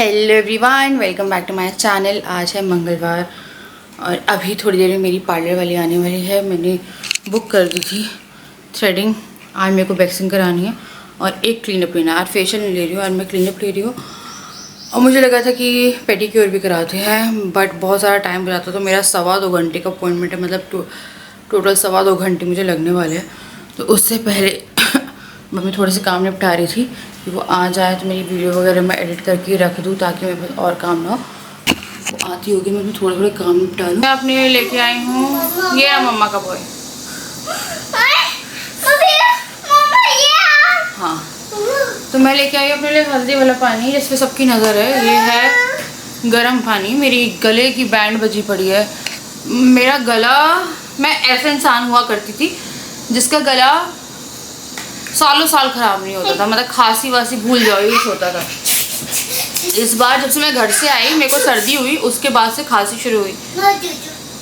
Hello everyone, welcome back to my channel. आज है मंगलवार और अभी थोड़ी देर में मेरी पार्लर वाली आने वाली है। मैंने बुक कर दी थी थ्रेडिंग। आज मेरे को वैक्सिंग करानी है और एक क्लीनअप लेना है। आज फेशियल नहीं ले रही हूँ, आज मैं क्लीनअप ले रही हूँ। और मुझे लगा था कि पेडिक्योर भी कराते हैं, बट बहुत सारा टाइम हो जाता, तो मेरा 2.25 घंटे का अपॉइंटमेंट है। मतलब टोटल 2.25 घंटे मुझे लगने वाले हैं। तो उससे पहले मम्मी थोड़े से काम निपटा रही थी कि वो आ जाए तो मेरी वीडियो वगैरह मैं एडिट करके रख दूँ, ताकि मेरे पास और काम ना हो। वो आती होगी, मैं थोड़े थोड़े काम निपटा लूँ। मैं अपने लिए लेके आई हूँ ये मम्मा का बॉय। हाँ, तो मैं लेके आई अपने लिए हल्दी वाला पानी, जिसपे सबकी नज़र है। ये है गर्म पानी। मेरी गले की बैंड बजी पड़ी है। मेरा गला, मैं ऐसा इंसान हुआ करती थी जिसका गला सालों साल ख़राब नहीं होता था। मतलब खांसी वासी भूल जाओ यूज होता था। इस बार जब से मैं घर से आई, मेरे को सर्दी हुई, उसके बाद से खांसी शुरू हुई।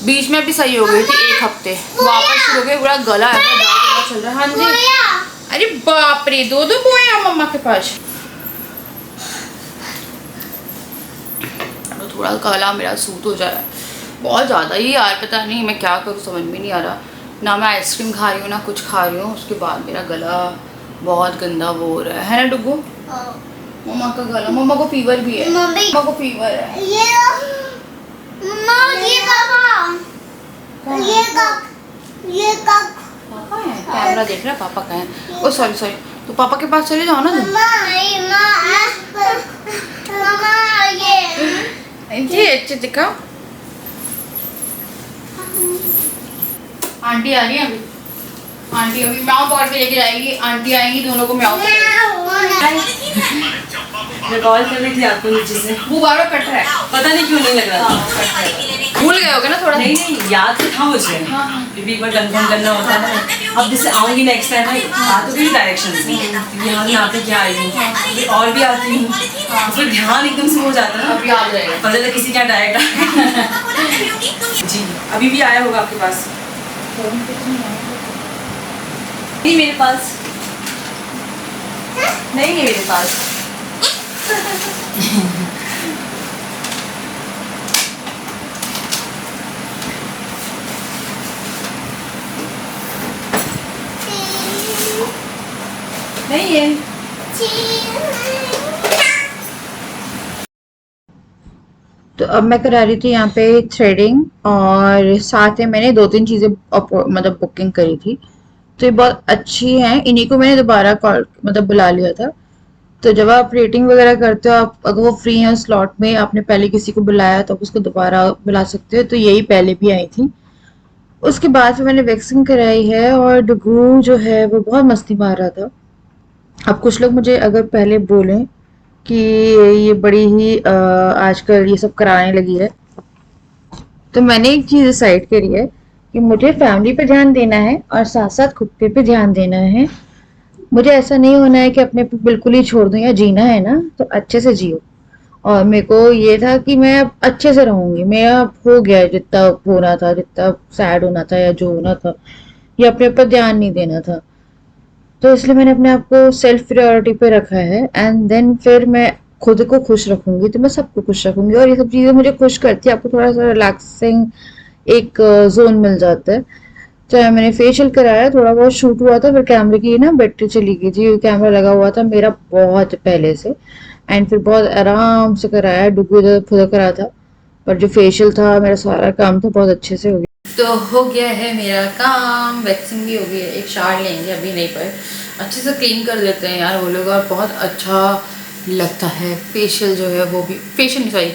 बीच में भी सही हो गई थी, 1 हफ्ते, वापस शुरू हो गई। पूरा गला ऐसा चल रहा है। हाँ जी, अरे बाप रे, 2 बोए मम्मा के पास। तो थोड़ा गला मेरा सूट हो जा रहा है बहुत ज़्यादा ही यार। पता नहीं मैं क्या करूँ, समझ में नहीं आ रहा। ना मैं आइसक्रीम खा रही हूँ ना कुछ खा रही हूँ, उसके बाद मेरा गला बहुत गंदा वो हो रहा है ना डुगू। मम्मा का गला, मम्मा को फीवर भी है। मम्मा को फीवर है। ये पापा है, कैमरा देख रहा है। पापा का है। ओ सॉरी, तो पापा के पास चले जाओ ना तुम। जी अच्छे दिखाओ। आंटी आ रही है अभी। आंटी अभी म्याऊ पकड़ के लेके जाएगी। आंटी आएंगी, दोनों को म्याऊ कॉल कर रही थी आपको नीचे से। वो बार बार कट रहा है, पता नहीं क्यों नहीं लग रहा था। भूल गए होगे ना थोड़ा। नहीं याद तो था मुझे। फिर भी एक बार कंफर्म करना होता है। अब जैसे आऊंगी नेक्स्ट टाइम ना, आ तो गई डायरेक्शन से, यहाँ मैं यहाँ पे क्या आई हूँ और भी आती हूँ, फिर ध्यान एकदम से हो जाता है ना। अभी आ जाएगा, पता चला किसी क्या डायरेक्ट। जी अभी भी आया होगा आपके पास? नहीं मेरे पास नहीं है, मेरे पास। नहीं है। तो अब मैं करा रही थी यहाँ पे थ्रेडिंग, और साथ में मैंने 2-3 चीज़ें मतलब बुकिंग करी थी। तो ये बहुत अच्छी हैं, इन्हीं को मैंने दोबारा कॉल मतलब बुला लिया था। तो जब आप रेटिंग वगैरह करते हो, आप अगर वो फ्री है स्लॉट में, आपने पहले किसी को बुलाया तो आप उसको दोबारा बुला सकते हो। तो यही पहले भी आई थी। उसके बाद फिर मैंने वैक्सिंग कराई है, और डुगू जो है वो बहुत मस्ती मार रहा था। अब कुछ लोग मुझे अगर पहले बोलें कि ये बड़ी ही आजकल ये सब कराने लगी है, तो मैंने एक चीज़ डिसाइड करी है कि मुझे फैमिली पे ध्यान देना है और साथ साथ खुद पे ध्यान देना है। मुझे ऐसा नहीं होना है कि अपने पे बिल्कुल ही छोड़ दूं। या जीना है ना तो अच्छे से जियो। और मेरे को ये था कि मैं अब अच्छे से रहूंगी। मेरा हो गया है जितना होना था, जितना सैड होना था या जो होना था, ये अपने ऊपर ध्यान नहीं देना था। तो इसलिए मैंने अपने आप को सेल्फ प्रायोरिटी पे रखा है, एंड देन फिर मैं खुद को खुश रखूंगी तो मैं सबको खुश रखूंगी। और ये सब चीज़ें मुझे खुश करती है। आपको थोड़ा सा रिलैक्सिंग एक जोन मिल जाता है। चाहे मैंने फेशियल कराया, थोड़ा बहुत शूट हुआ था, फिर कैमरे की ना बैटरी चली गई थी। कैमरा लगा हुआ था मेरा बहुत पहले से, एंड फिर बहुत आराम से कराया। डुगू इधर खुद करा था, पर जो फेशियल था, मेरा सारा काम था, बहुत अच्छे से हो गया। तो हो गया है मेरा काम, वैक्सिंग भी हो गई है। एक शावर लेंगे अभी, नहीं पर अच्छे से क्लीन कर लेते हैं यार वो लोग, और बहुत अच्छा लगता है। फेशियल जो है वो भी, फेशियल नहीं सॉरी,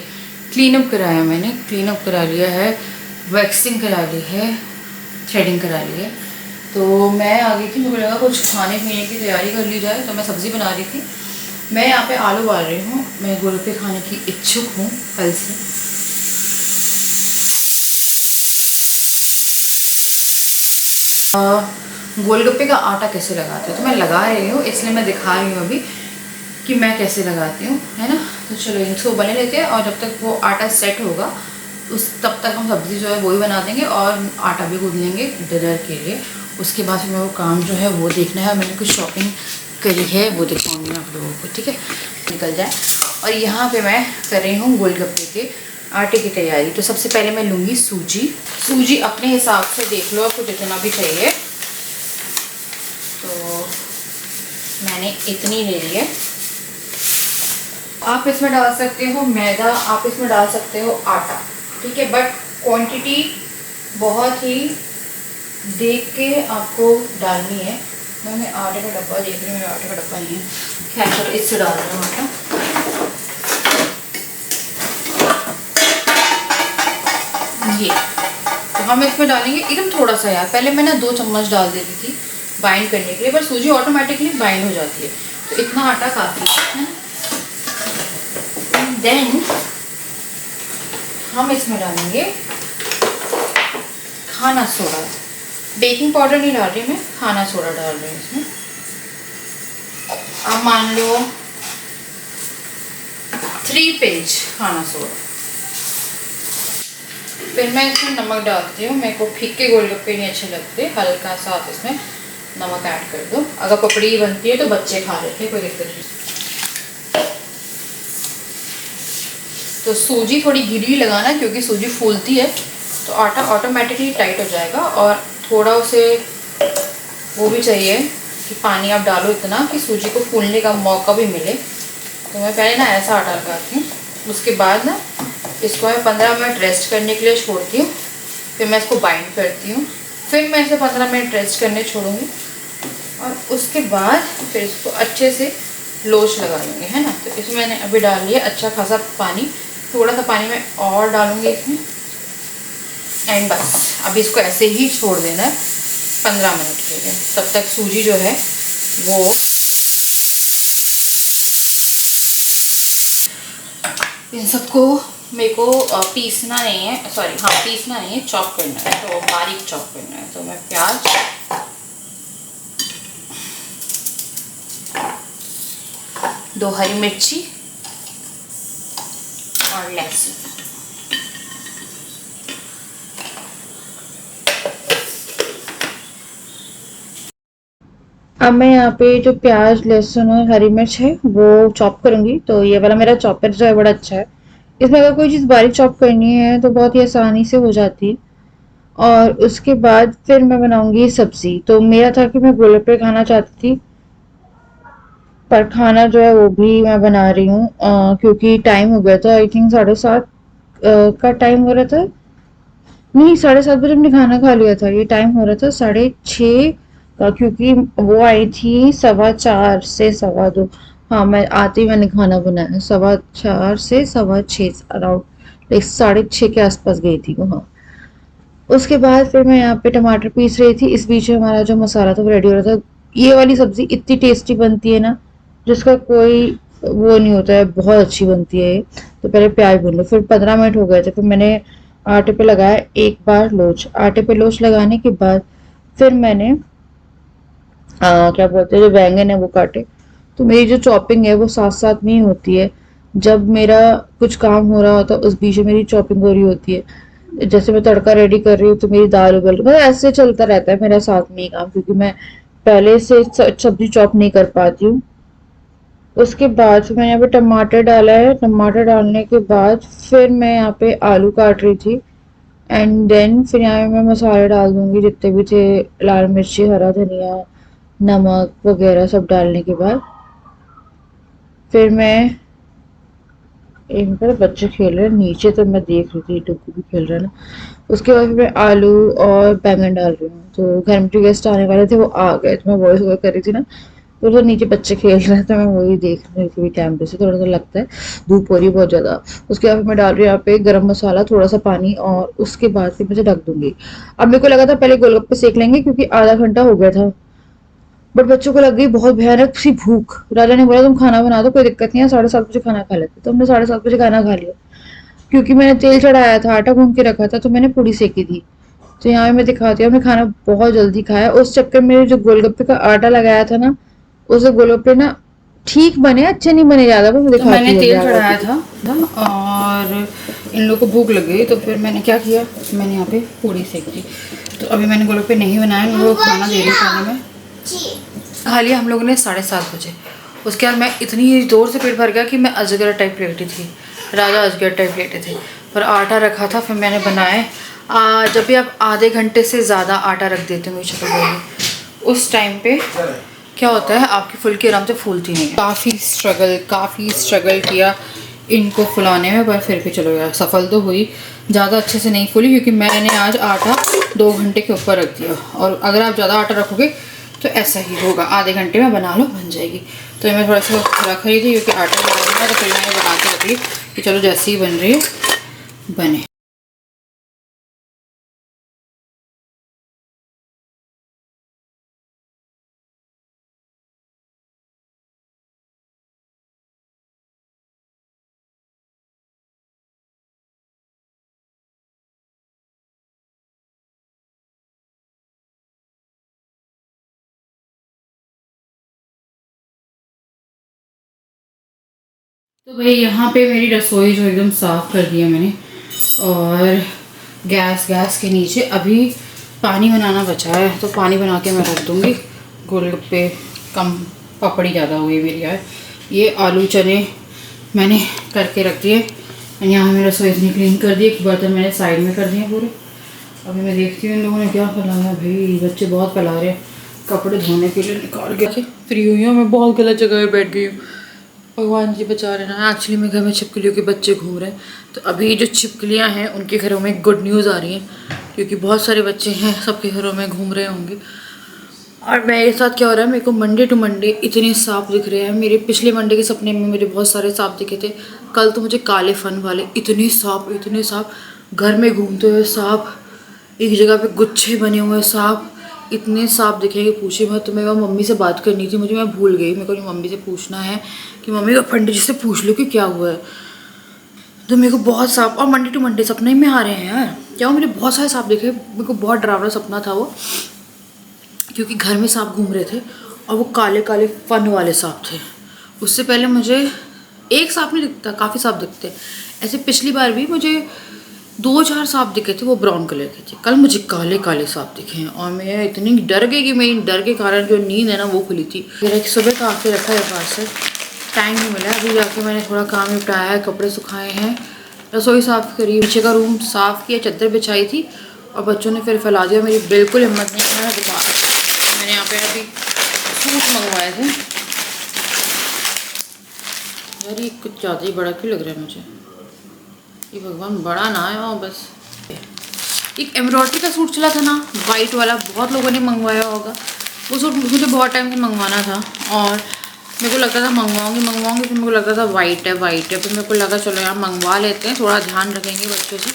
क्लीनअप कराया मैंने, क्लीनअप करा लिया है, वैक्सिंग करा ली है, थ्रेडिंग करा ली है। तो मैं आ गई थी, मुझे लगा कुछ खाने पीने की तैयारी कर ली जाए, तो मैं सब्ज़ी बना रही थी। मैं यहाँ पे आलू उबाल रही हूँ। मैं गोलगप्पे खाने की इच्छुक हूँ कल से। गोलगप्पे का आटा कैसे लगाते हो, तो मैं लगा रही हूँ, इसलिए मैं दिखा रही हूँ अभी कि मैं कैसे लगाती हूँ, है ना। तो चलो इनको बने लेते हैं, और जब तक वो आटा सेट होगा तब तक हम सब्ज़ी जो है वही बना देंगे, और आटा भी गूंद लेंगे डिनर के लिए। उसके बाद फिर मेरे को काम जो है वो देखना है। मैंने कुछ शॉपिंग करी है, वो दिखाऊंगी आप लोगों को, ठीक है। निकल जाए। और यहाँ पे मैं कर रही हूँ गोलगप्पे के आटे की तैयारी। तो सबसे पहले मैं लूँगी सूजी अपने हिसाब से देख लो आपको जितना भी चाहिए। तो मैंने इतनी ले ली है। आप इसमें डाल सकते हो मैदा, आप इसमें डाल सकते हो आटा, ठीक है, बट क्वांटिटी बहुत ही देख के आपको डालनी है। मैं आटे का डब्बा देख रही हूँ, मेरा आटे का डब्बा नहीं है। खैर चलो इससे डाल रही हूँ आटा। ये तो हम इसमें डालेंगे एकदम थोड़ा सा यार। पहले मैं ना 2 चम्मच डाल देती थी बाइंड करने के लिए, पर सूजी ऑटोमेटिकली बाइंड हो जाती है, तो इतना आटा काफ़ी है। देन हम इसमें डालेंगे खाना सोडा। बेकिंग पाउडर नहीं डाल रही मैं, खाना सोडा डाल रही हूँ इसमें। अब मान लो 3 पिंच खाना सोडा। फिर मैं इसमें नमक डालती हूँ। मेरे को फीके गोलगप्पे नहीं अच्छे लगते, हल्का सा आप इसमें नमक ऐड कर दो। अगर पपड़ी बनती है तो बच्चे खा लेते हैं, कोई दिक्कत नहीं। तो सूजी थोड़ी गिरी लगाना, क्योंकि सूजी फूलती है तो आटा ऑटोमेटिकली टाइट हो जाएगा। और थोड़ा उसे वो भी चाहिए कि पानी आप डालो इतना कि सूजी को फूलने का मौका भी मिले। तो मैं पहले ना ऐसा आटा लगाती हूँ, उसके बाद ना इसको मैं 15 मिनट रेस्ट करने के लिए छोड़ती हूँ। फिर मैं इसको बाइंड करती हूँ, फिर मैं इसे 15 मिनट रेस्ट करने छोड़ूंगी और उसके बाद फिर इसको अच्छे से लोच लगा लूँगी, है ना। तो इसमें मैंने अभी डाल लिया अच्छा खासा पानी, थोड़ा सा पानी मैं और डालूँगी इसमें। एंड बस अब इसको ऐसे ही छोड़ देना है 15 मिनट के लिए। तब तक सूजी जो है वो इन सबको मेरे को पीसना नहीं है, सॉरी हाँ पीसना नहीं है, चॉप करना है। तो बारीक चॉप करना है। तो मैं प्याज, 2 हरी मिर्ची और लहसुन। अब मैं यहाँ पे जो प्याज, लहसुन और हरी मिर्च है वो चॉप करूँगी। तो ये वाला मेरा चॉपर जो है बड़ा अच्छा है। इसमें अगर कोई चीज़ बारीक चॉप करनी है तो बहुत ही आसानी से हो जाती है। और उसके बाद फिर मैं बनाऊँगी सब्ज़ी। तो मेरा था कि मैं गोलगप्पे खाना चाहती थी, पर खाना जो है वो भी मैं बना रही हूँ क्योंकि टाइम हो गया था। आई थिंक 7:30 का टाइम हो रहा था। नहीं, 7:30 बजे हमने खाना खा लिया था। ये टाइम हो रहा था 6:30 का, क्योंकि वो आई थी 4:15 से 2:15। हाँ, मैं आते ही मैंने खाना बनाया 4:15 से 6:15 अराउंड, लाइक 6:30 के आसपास गई थी वो। हाँ, उसके बाद फिर मैं यहाँ पे टमाटर पीस रही थी। इस बीच में हमारा जो मसाला था वो रेडी हो रहा था। ये वाली सब्जी इतनी टेस्टी बनती है ना, जिसका कोई वो नहीं होता है, बहुत अच्छी बनती है ये। तो पहले प्याज भून लो। फिर 15 मिनट हो गए थे, फिर मैंने आटे पे लगाया एक बार लोच। आटे पे लोच लगाने के बाद फिर मैंने क्या बोलते हैं, जो बैंगन है वो काटे। तो मेरी जो चॉपिंग है वो साथ साथ में ही होती है। जब मेरा कुछ काम हो रहा होता है उस बीच में मेरी चॉपिंग हो रही होती है। जैसे मैं तड़का रेडी कर रही हूँ तो मेरी दाल उबल रही, मतलब ऐसे चलता रहता है मेरा साथ में ही काम, क्योंकि मैं पहले से सब्जी चॉप नहीं कर पाती हूँ। उसके बाद फिर मैंने यहाँ पे टमाटर डाला है। टमाटर डालने के बाद फिर मैं यहाँ पे आलू काट रही थी। एंड देन फिर यहाँ पे मैं मसाले डाल दूंगी जितने भी थे, लाल मिर्ची, हरा धनिया, नमक वगैरह सब डालने के बाद फिर मैं, इन पर बच्चे खेल रहे हैं नीचे तो मैं देख रही थी, टुक्कू भी खेल रहा है ना। उसके बाद फिर मैं आलू और बैंगन डाल रही हूँ। तो घर में जो गेस्ट आने वाले थे वो आ गए, तो मैं वॉइस ओवर कर रही थी ना, तो नीचे बच्चे खेल रहे थे, मैं वही देख रही थी कैमरे से। थोड़ा सा लगता है धूप हो रही है बहुत ज़्यादा। उसके बाद मैं डाल रही हूँ यहाँ पे गरम मसाला, थोड़ा सा पानी, और उसके बाद फिर मुझे ढक दूंगी। अब मेरे को लगा था पहले गोलगप्पे सेक लेंगे क्योंकि आधा घंटा हो गया था, बट बच्चों को लग गई बहुत भयानक सी भूख। राजा ने बोला तुम खाना बना दो, कोई दिक्कत नहीं है, 7:30 बजे खाना खा लेते। तो हमने 7:30 बजे खाना खा लिया। क्योंकि मैंने तेल चढ़ाया था, आटा गूंद के रखा था, तो मैंने पूड़ी सेकी थी। तो यहाँ मैं दिखाती हूँ, हमने खाना बहुत जल्दी खाया। उस चक्कर में जो गोलगप्पे का आटा लगाया था ना, उसे गोलगप्पे ना ठीक बने, अच्छे नहीं बने ज़्यादा, वो दिखाती हूँ। मैंने तेल चढ़ाया था और इन लोगों को भूख लग गई, तो फिर मैंने क्या किया, मैंने यहाँ पे पूड़ी सेक दी। तो अभी मैंने गोलगप्पे नहीं बनाए, इन लोगों को खाना दे रही खाने में। खा लिया हम लोगों ने 7:30 बजे। उसके बाद मैं इतनी ज़ोर से पेट भर गया कि मैं अजगर टाइप लेटी थी, राजा अजगर टाइप लेटे थे। पर आटा रखा था, फिर मैंने बनाए। जब भी आप आधे घंटे से ज़्यादा आटा रख देते हो, मेरी शक्ल बोली, उस टाइम पे क्या होता है, आपकी फुल्की आराम से फूलती नहीं है। काफ़ी स्ट्रगल किया इनको फुलाने में, पर फिर भी चलो यार सफल तो हुई। ज़्यादा अच्छे से नहीं फूली क्योंकि मैंने आज आटा 2 घंटे के ऊपर रख दिया, और अगर आप ज़्यादा आटा रखोगे तो ऐसा ही होगा, आधे घंटे में बना लो, बन जाएगी। तो मैं थोड़ा सा रख रही थी क्योंकि आटा बनाना है, तो फिर मैंने बना के रख ली कि चलो जैसे ही बन रही है बने। तो भाई यहाँ पे मेरी रसोई जो एकदम साफ़ कर दी है मैंने, और गैस के नीचे अभी पानी बनाना बचा है, तो पानी बना के मैं रख दूँगी। गोलगप्पे कम, पपड़ी ज़्यादा हुई मेरी यार। ये आलू चने मैंने करके रख दिए। यहाँ मैंने रसोई इतनी क्लीन कर दी, एक बर्तन मैंने साइड में कर दिए पूरे। अभी मैं देखती हूँ इन लोगों ने क्या फैलाया। भाई बच्चे बहुत फैला रहे हैं, कपड़े धोने के लिए निकाल के फ्री हुई हूँ। मैं बहुत गलत जगह पर बैठ गई हूँ, भगवान जी बचा रहे ना। एक्चुअली मेरे घर में छिपकलियों के बच्चे घूम रहे हैं, तो अभी जो छिपकलियां हैं उनके घरों में गुड न्यूज़ आ रही है, क्योंकि बहुत सारे बच्चे हैं, सबके घरों में घूम रहे होंगे। और मेरे साथ क्या हो रहा है, मेरे को मंडे टू मंडे इतने सांप दिख रहे हैं। मेरे पिछले मंडे के सपने में मेरे बहुत सारे सांप दिखे थे। कल तो मुझे काले फन वाले इतने सांप, घर में घूमते हुए सांप, एक जगह पे गुच्छे बने हुए सांप, इतने सांप दिखेंगे पूछे मत। तो मेरे को मम्मी से बात करनी थी, मैं भूल गई। मेरे को मम्मी से पूछना है कि मम्मी को पंडित जी से पूछ लो कि क्या हुआ है। तो मेरे को बहुत सांप, और मंडे टू मंडे सपने में आ रहे हैं यार। क्या मुझे बहुत सारे सांप दिखे, मेरे को बहुत डरावना सपना था वो, क्योंकि घर में सांप घूम रहे थे और वो काले काले फन वाले सांप थे। उससे पहले मुझे एक सांप नहीं दिखता, काफ़ी सांप दिखते। ऐसे पिछली बार भी मुझे 2-4 सांप दिखे थे, वो ब्राउन कलर के थे। कल मुझे काले काले सांप दिखे हैं, और मैं इतनी डर गई कि मेरी डर के कारण जो नींद है ना वो खुली थी। फिर एक सुबह का आके रखा है पार्सल, टाइम नहीं मिला। अभी जाके मैंने थोड़ा काम निपटाया है, कपड़े सुखाए हैं, रसोई साफ़ करी, पीछे का रूम साफ़ किया, चादर बिछाई थी, और बच्चों ने फिर फैला दिया। मेरी बिल्कुल हिम्मत नहीं है दोबारा। मैंने यहाँ पे अभी सूट मंगवाए थे यार, ये कुछ ज़्यादा ही बड़ा क्यों लग रहा है मुझे, ये भगवान बड़ा ना है। और बस एक एम्ब्रॉयडरी का सूट चला था ना, वाइट वाला, बहुत लोगों ने मंगवाया होगा। वो सूट मुझे बहुत टाइम से मंगवाना था, और मेरे को लगता था मंगवाऊंगी, फिर मेरे को लगता था वाइट है। फिर मेरे को लगा चलो यार मंगवा लेते हैं, थोड़ा ध्यान रखेंगे बच्चों से,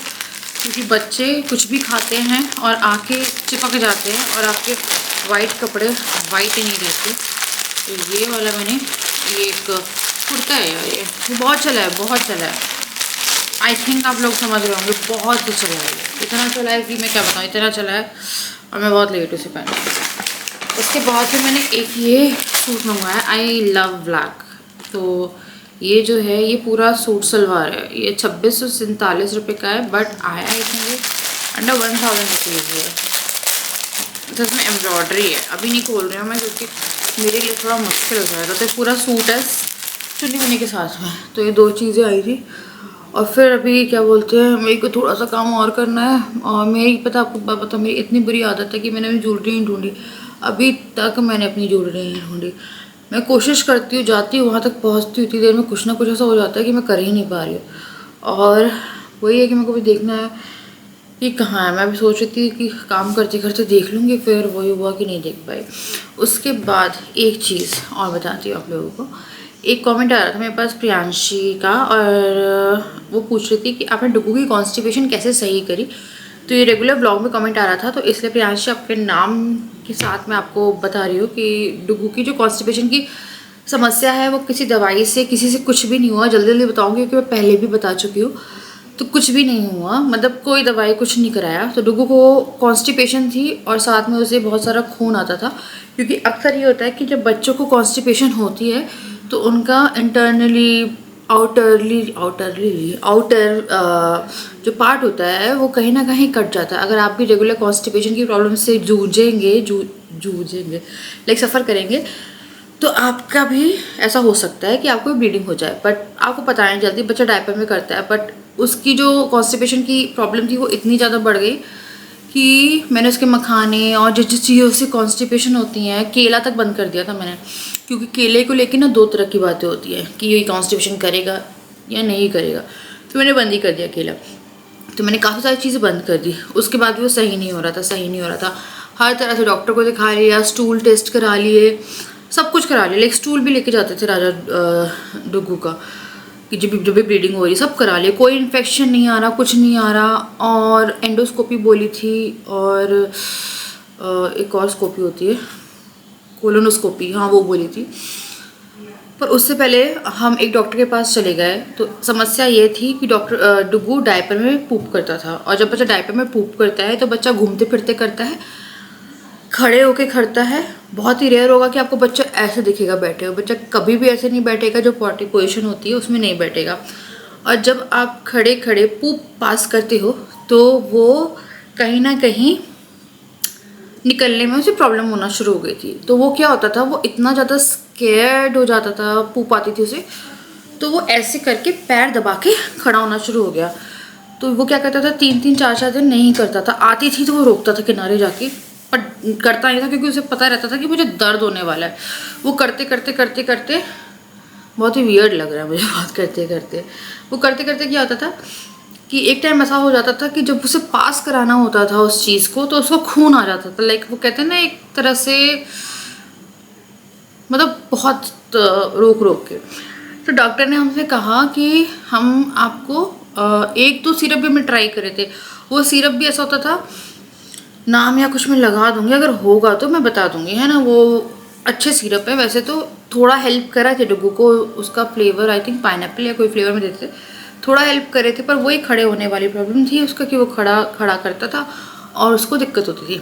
क्योंकि बच्चे कुछ भी खाते हैं और आके चिपक जाते हैं, और आपके वाइट कपड़े वाइट ही नहीं रहते। तो ये वाला मैंने, ये एक कुर्ता है यार, ये बहुत चला है। आई थिंक आप लोग समझ रहे होंगे, बहुत ही चला है। इतना चला है कि मैं क्या बताऊँ, इतना चला है, और मैं बहुत लेट उसे पहना। उसके बाद फिर मैंने एक ये सूट मंगवाया, आई लव ब्लैक। तो ये जो है, ये पूरा सूट सलवार है, ये 2647 रुपये का है, बट आया आई थिंक ये अंडर 1000 रुपीज़ है। तो इसमें एम्ब्रॉयडरी है, अभी नहीं खोल रही हूँ मैं, क्योंकि मेरे लिए थोड़ा मुश्किल हो जाएगा। तो पूरा सूट है चुन्नी मुन्नी के साथ में। तो ये 2 चीज़ें आई थी, और फिर अभी क्या बोलते हैं, मेरे को थोड़ा सा काम और करना है। और मेरी पता आपको पता, मेरी इतनी बुरी आदत है कि मैंने अपनी ज्वेलरी नहीं ढूंढी, अभी तक मैंने अपनी ज्वेलरी नहीं ढूंढी। मैं कोशिश करती हूँ, जाती हूँ वहाँ तक, पहुँचती हूँ, इतनी देर में कुछ ना कुछ ऐसा हो जाता है कि मैं कर ही नहीं पा रही हूँ। और वही है कि मेरे को भी देखना है कि कहाँ है। मैं अभी सोच रही थी कि काम करते करते देख लूँगी, फिर वही हुआ कि नहीं देख पाई। उसके बाद एक चीज़ और बताती हूँ आप लोगों को। एक कमेंट आ रहा था मेरे पास प्रियांशी का, और वो पूछ रही थी कि आपने डुगू की कॉन्स्टिपेशन कैसे सही करी। तो ये रेगुलर ब्लॉग में कमेंट आ रहा था, तो इसलिए प्रियांशी आपके नाम के साथ मैं आपको बता रही हूँ कि डुगू की जो कॉन्स्टिपेशन की समस्या है, वो किसी दवाई से, किसी से कुछ भी नहीं हुआ। जल्दी जल्दी बताऊँगी क्योंकि मैं पहले भी बता चुकी हूँ। तो कुछ भी नहीं हुआ, मतलब कोई दवाई कुछ नहीं कराया। तो डुगू को कॉन्स्टिपेशन थी, और साथ में उसे बहुत सारा खून आता था, क्योंकि अक्सर ये होता है कि जब बच्चों को कॉन्स्टिपेशन होती है तो उनका इंटरनली आउटर जो पार्ट होता है वो कहीं ना कहीं कट जाता है। अगर आप भी रेगुलर कॉन्स्टिपेशन की प्रॉब्लम से जूझेंगे लाइक सफ़र करेंगे, तो आपका भी ऐसा हो सकता है कि आपको ब्लीडिंग हो जाए, बट आपको पता नहीं जल्दी, बच्चा डायपर में करता है, बट उसकी जो कॉन्स्टिपेशन की प्रॉब्लम थी वो इतनी ज़्यादा बढ़ गई कि मैंने उसके मखाने और जिस जिस चीज़ों से कॉन्स्टिपेशन होती हैं, केला तक बंद कर दिया था मैंने, क्योंकि केले को लेके ना दो तरह की बातें होती हैं कि ये कॉन्स्टिपेशन करेगा या नहीं करेगा। तो मैंने बंद ही कर दिया केला। तो मैंने काफ़ी सारी चीज़ें बंद कर दी, उसके बाद भी वो सही नहीं हो रहा था। हर तरह से डॉक्टर को दिखा लिया, स्टूल टेस्ट करा लिए, सब कुछ करा लिया। लाइक स्टूल भी लेके जाते थे राजा डुगू का, कि जब भी ब्लीडिंग हो रही, सब करा लिए, कोई इन्फेक्शन नहीं आ रहा, कुछ नहीं आ रहा। और एंडोस्कोपी बोली थी, और एक और स्कोपी होती है, कोलोनोस्कोपी, हाँ वो बोली थी। पर उससे पहले हम एक डॉक्टर के पास चले गए। तो समस्या ये थी कि डॉक्टर डुगू डायपर में पूप करता था, और जब बच्चा डायपर में पूप करता है तो बच्चा घूमते फिरते करता है, खड़े होके करता है। बहुत ही रेयर होगा कि आपको बच्चा ऐसे दिखेगा बैठे हो, बच्चा कभी भी ऐसे नहीं बैठेगा, जो पॉटी पोजीशन होती है उसमें नहीं बैठेगा। और जब आप खड़े खड़े पूप पास करते हो तो वो कहीं ना कहीं निकलने में उसे प्रॉब्लम होना शुरू हो गई थी। तो वो क्या होता था, वो इतना ज़्यादा स्केर्ड हो जाता था, पूप आती थी उसे, तो वो ऐसे करके पैर दबा के खड़ा होना शुरू हो गया। तो वो क्या करता था, 3-3 4-4 दिन नहीं करता था, आती थी तो वो रोकता था किनारे जाके, पर करता नहीं था क्योंकि उसे पता रहता था कि मुझे दर्द होने वाला है। वो करते करते करते करते, बहुत ही वियर्ड लग रहा है मुझे बात करते करते, वो करते करते क्या होता था कि एक टाइम ऐसा हो जाता था कि जब उसे पास कराना होता था उस चीज़ को, तो उसको खून आ जाता था। लाइक वो कहते हैं ना, एक तरह से मतलब बहुत रोक रोक के। तो डॉक्टर ने हमसे कहा कि हम आपको एक दो सिरप भी हमने ट्राई करे थे। वो सिरप भी ऐसा होता था, नाम या कुछ मैं लगा दूंगी, अगर होगा तो मैं बता दूंगी, है ना। वो अच्छे सिरप है वैसे तो, थोड़ा हेल्प करा थे डुगू को, उसका फ्लेवर आई थिंक पाइनएप्पल या कोई फ्लेवर में देते थे, थोड़ा हेल्प करे थे। पर वही खड़े होने वाली प्रॉब्लम थी उसका, कि वो खड़ा खड़ा करता था और उसको दिक्कत होती थी।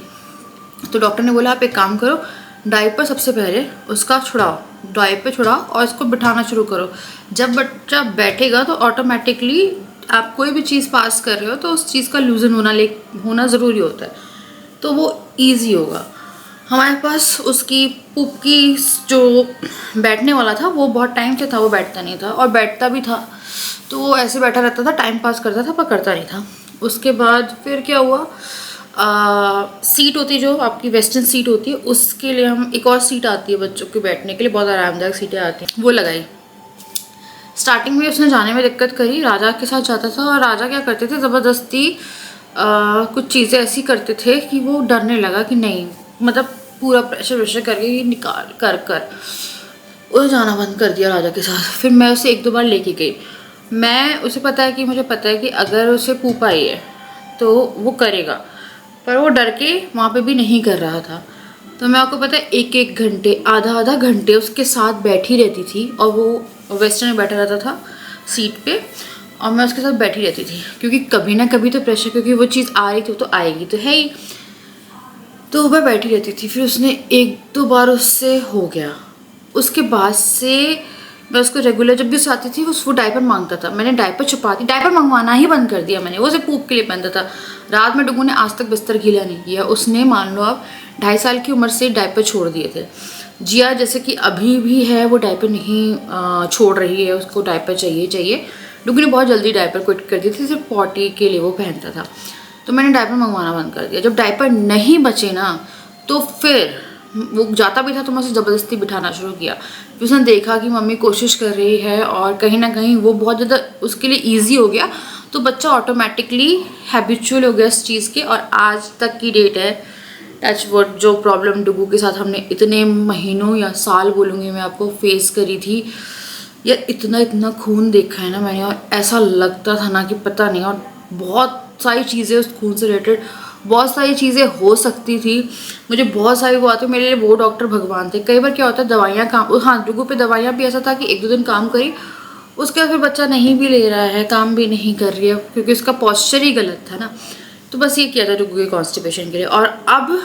तो डॉक्टर ने बोला आप एक काम करो, डायपर सबसे पहले उसका छुड़ाओ, डायपर छुड़ाओ और इसको बिठाना शुरू करो। जब बच्चा बैठेगा तो ऑटोमेटिकली आप कोई भी चीज़ पास कर रहे हो तो उस चीज़ का लूजन होना ज़रूरी होता है, तो वो ईजी होगा। हमारे पास उसकी पुप की जो बैठने वाला था वो बहुत टाइम से था, वो बैठता नहीं था, और बैठता भी था तो वो ऐसे बैठा रहता था, टाइम पास करता था पर करता नहीं था। उसके बाद फिर क्या हुआ, सीट होती जो आपकी वेस्टर्न सीट होती है, उसके लिए हम एक और सीट आती है बच्चों के बैठने के लिए, बहुत आरामदायक सीटें आती हैं, वो लगाई। स्टार्टिंग में उसने जाने में दिक्कत करी, राजा के साथ जाता था, और राजा क्या करते थे, ज़बरदस्ती कुछ चीज़ें ऐसी करते थे कि वो डरने लगा कि नहीं, मतलब पूरा प्रेशर वेशर करके निकाल कर कर वो जाना बंद कर दिया राजा के साथ। फिर मैं उसे 1-2 बार लेके गई, मैं उसे पता है कि मुझे पता है कि अगर उसे पूप आई है तो वो करेगा, पर वो डर के वहाँ पे भी नहीं कर रहा था। तो मैं आपको पता है 1-1 घंटे, आधा घंटे उसके साथ बैठी रहती थी, और वो वेस्टर्न में बैठा रहता था सीट पे, और मैं उसके साथ बैठी रहती थी, क्योंकि कभी ना कभी तो प्रेशर, क्योंकि वो चीज़ आ रही थी तो आएगी तो है ही, तो मैं बैठी रहती थी। फिर उसने 1-2 बार उससे हो गया, उसके बाद से मैं उसको रेगुलर जब भी उसे आती थी वो डायपर मांगता था, मैंने डायपर छुपाती, डायपर मंगवाना ही बंद कर दिया मैंने, वो उसे पूप के लिए पहनता था। रात में डुगू ने आज तक बिस्तर गीला नहीं किया, उसने मान लो आप 2.5 साल की उम्र से डायपर छोड़ दिए थे। जिया जैसे कि अभी भी है, वो डायपर नहीं छोड़ रही है, उसको डायपर चाहिए। डुगू ने बहुत जल्दी डायपर क्विट कर दी थी, सिर्फ पॉटी के लिए वो पहनता था। तो मैंने डायपर मंगवाना बंद कर दिया। जब डायपर नहीं बचे ना, तो फिर वो जाता भी था तो मैं उसे ज़बरदस्ती बिठाना शुरू किया। फिर उसने देखा कि मम्मी कोशिश कर रही है, और कहीं ना कहीं वो बहुत ज़्यादा उसके लिए ईजी हो गया, तो बच्चा ऑटोमेटिकली हैबिचुअल हो गया इस चीज़ के। और आज तक की डेट है, टच वुड, जो प्रॉब्लम डुगू के साथ हमने इतने महीनों या साल बोलूँगी मैं आपको फेस करी थी, या इतना खून देखा है ना मैंने, और ऐसा लगता था ना कि पता नहीं, और बहुत सारी चीज़ें उस खून से रिलेटेड, बहुत सारी चीज़ें हो सकती थी, मुझे बहुत सारी वो आती, मेरे लिए वो डॉक्टर भगवान थे। कई बार क्या होता है, दवाइयाँ काम, हाँ डुगू पे दवाइयाँ भी ऐसा था कि 1-2 दिन काम करी, उसके बाद फिर बच्चा नहीं भी ले रहा है, काम भी नहीं कर रही है, क्योंकि उसका पॉस्चर ही गलत था ना। तो बस ये किया था डुगू के कॉन्स्टिपेशन के लिए। और अब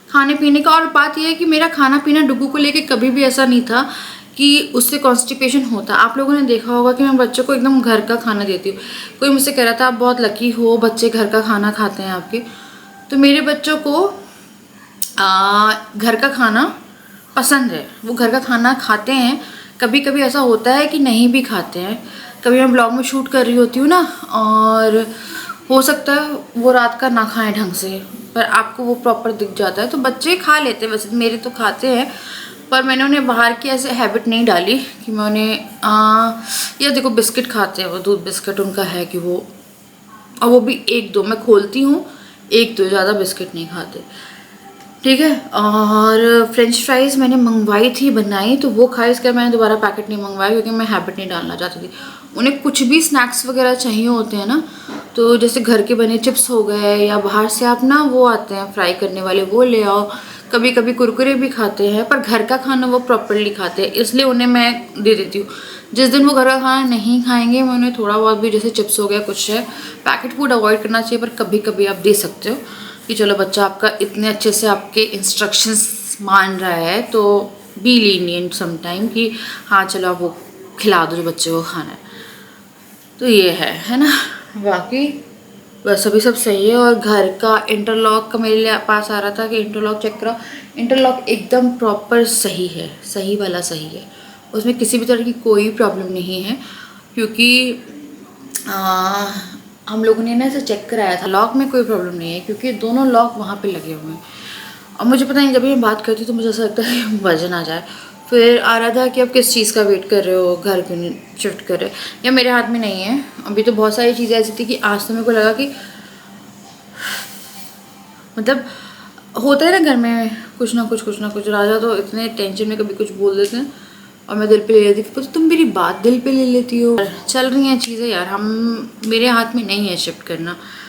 खाने पीने का, और बात यह है कि मेरा खाना पीना डुगू को लेके कभी भी ऐसा नहीं था कि उससे कॉन्स्टिपेशन होता। आप लोगों ने देखा होगा कि मैं बच्चों को एकदम घर का खाना देती हूँ। कोई मुझसे कह रहा था आप बहुत लकी हो, बच्चे घर का खाना खाते हैं आपके। तो मेरे बच्चों को घर का खाना पसंद है, वो घर का खाना खाते हैं। कभी कभी ऐसा होता है कि नहीं भी खाते हैं, कभी मैं ब्लॉग में शूट कर रही होती हूँ ना, और हो सकता है वो रात का ना खाएं ढंग से, पर आपको वो प्रॉपर दिख जाता है। तो बच्चे खा लेते हैं, वैसे मेरे तो खाते हैं, पर मैंने उन्हें बाहर की ऐसे हैबिट नहीं डाली कि मैं उन्हें या देखो बिस्किट खाते हैं वो, दूध बिस्किट उनका है कि वो, और वो भी एक दो मैं खोलती हूँ, एक दो, ज़्यादा बिस्किट नहीं खाते, ठीक है। और फ्रेंच फ्राइज़ मैंने मंगवाई थी, बनाई तो वो खाई, इसके मैंने दोबारा पैकेट नहीं मंगवाया क्योंकि मैं हैबिट नहीं डालना चाहती थी। उन्हें कुछ भी स्नैक्स वगैरह चाहिए होते हैं ना, तो जैसे घर के बने चिप्स हो गए, या बाहर से आप ना वो आते हैं फ्राई करने वाले, वो ले आओ। कभी कभी कुरकुरे भी खाते हैं, पर घर का खाना वो प्रॉपरली खाते हैं, इसलिए उन्हें मैं दे देती हूँ। जिस दिन वो घर का खाना नहीं खाएंगे, मैं उन्हें थोड़ा बहुत भी, जैसे चिप्स हो गया, कुछ है, पैकेट फूड अवॉइड करना चाहिए, पर कभी कभी आप दे सकते हो कि चलो बच्चा आपका इतने अच्छे से आपके इंस्ट्रक्शंस मान रहा है, तो बी लीनियंट समटाइम कि हाँ चलो आप वो खिला दो जो बच्चे को खाना है। तो ये है ना। बाकी बस अभी सब सही है। और घर का इंटरलॉक का मेरे लिए पास आ रहा था कि इंटरलॉक चेक कराओ, इंटरलॉक एकदम प्रॉपर सही है, सही वाला सही है, उसमें किसी भी तरह की कोई प्रॉब्लम नहीं है। क्योंकि हम लोगों ने ना इसे चेक कराया था, लॉक में कोई प्रॉब्लम नहीं है क्योंकि दोनों लॉक वहाँ पे लगे हुए हैं। और मुझे पता नहीं, जब भी मैं बात करती हूँ तो मुझे ऐसा लगता है कि वजन आ जाए। फिर आ रहा था कि आप किस चीज़ का वेट कर रहे हो, घर क्यों नहीं शिफ्ट कर रहे, या मेरे हाथ में नहीं है अभी। तो बहुत सारी चीज़ें ऐसी थी कि आज तो मेरे को लगा कि मतलब होता है ना घर में कुछ ना कुछ। राजा तो इतने टेंशन में कभी कुछ बोल देते हैं और मैं दिल पे ले लेती थी, तो तुम मेरी बात दिल पे ले लेती हो। चल रही हैं चीज़ें यार, हम मेरे हाथ में नहीं है शिफ्ट करना।